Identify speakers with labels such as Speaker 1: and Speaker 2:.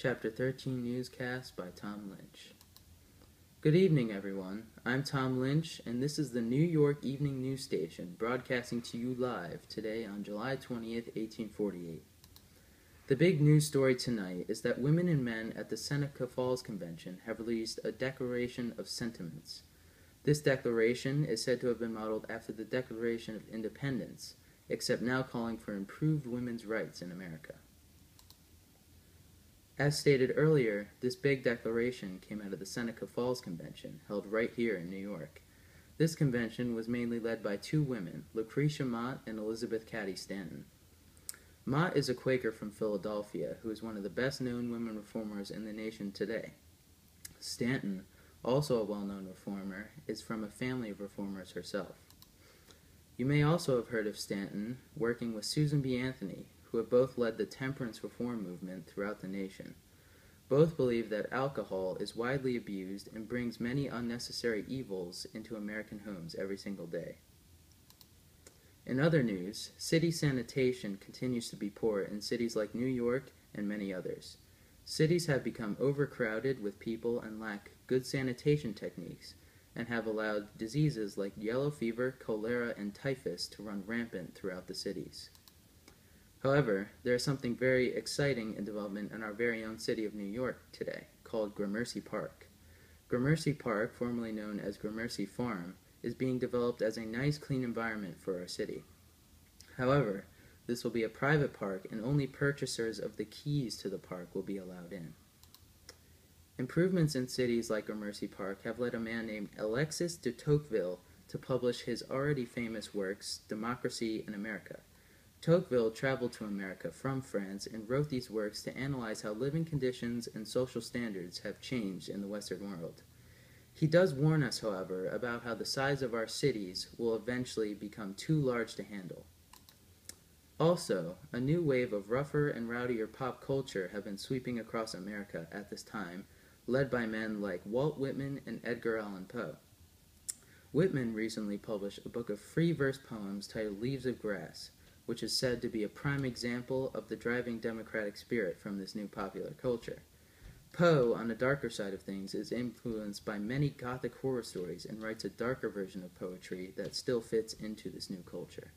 Speaker 1: Chapter 13 Newscast by Tom Lynch. Good evening, everyone. I'm Tom Lynch, and this is the New York Evening News Station, broadcasting to you live today on July 20th, 1848. The big news story tonight is that women and men at the Seneca Falls Convention have released a Declaration of Sentiments. This declaration is said to have been modeled after the Declaration of Independence, except now calling for improved women's rights in America. As stated earlier, this big declaration came out of the Seneca Falls Convention, held right here in New York. This convention was mainly led by two women, Lucretia Mott and Elizabeth Cady Stanton. Mott is a Quaker from Philadelphia who is one of the best-known women reformers in the nation today. Stanton, also a well-known reformer, is from a family of reformers herself. You may also have heard of Stanton working with Susan B. Anthony, who have both led the temperance reform movement throughout the nation. Both believe that alcohol is widely abused and brings many unnecessary evils into American homes every single day. In other news, city sanitation continues to be poor in cities like New York and many others. Cities have become overcrowded with people and lack good sanitation techniques, and have allowed diseases like yellow fever, cholera, and typhus to run rampant throughout the cities. However, there is something very exciting in development in our very own city of New York today, called Gramercy Park. Gramercy Park, formerly known as Gramercy Farm, is being developed as a nice, clean environment for our city. However, this will be a private park, and only purchasers of the keys to the park will be allowed in. Improvements in cities like Gramercy Park have led a man named Alexis de Tocqueville to publish his already famous works, Democracy in America. Tocqueville traveled to America from France and wrote these works to analyze how living conditions and social standards have changed in the Western world. He does warn us, however, about how the size of our cities will eventually become too large to handle. Also, a new wave of rougher and rowdier pop culture have been sweeping across America at this time, led by men like Walt Whitman and Edgar Allan Poe. Whitman recently published a book of free verse poems titled Leaves of Grass, which is said to be a prime example of the driving democratic spirit from this new popular culture. Poe, on the darker side of things, is influenced by many gothic horror stories and writes a darker version of poetry that still fits into this new culture.